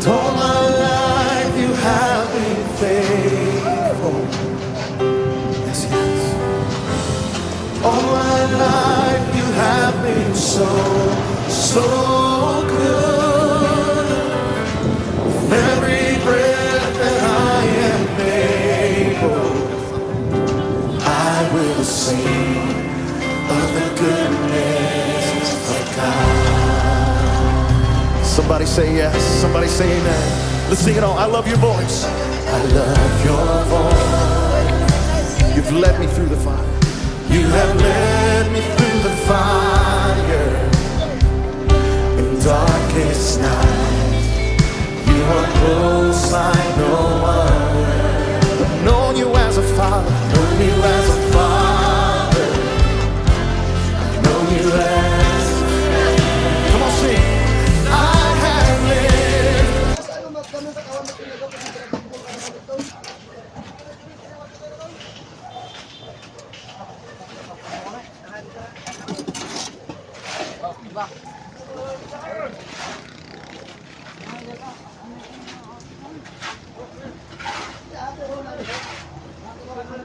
All my life you have been faithful. Yes, yes. All my life you have been so, so good. With every breath that I am able, I will sing of the goodness of God. Somebody say yes, somebody say amen. Let's sing it all. I love your voice. I love your voice. You've led me through the fire. You have led me through the fire. In darkest night, you are close like no other. I've known you as a father, known you as a father. I've known you as, come on, sing. I have lived.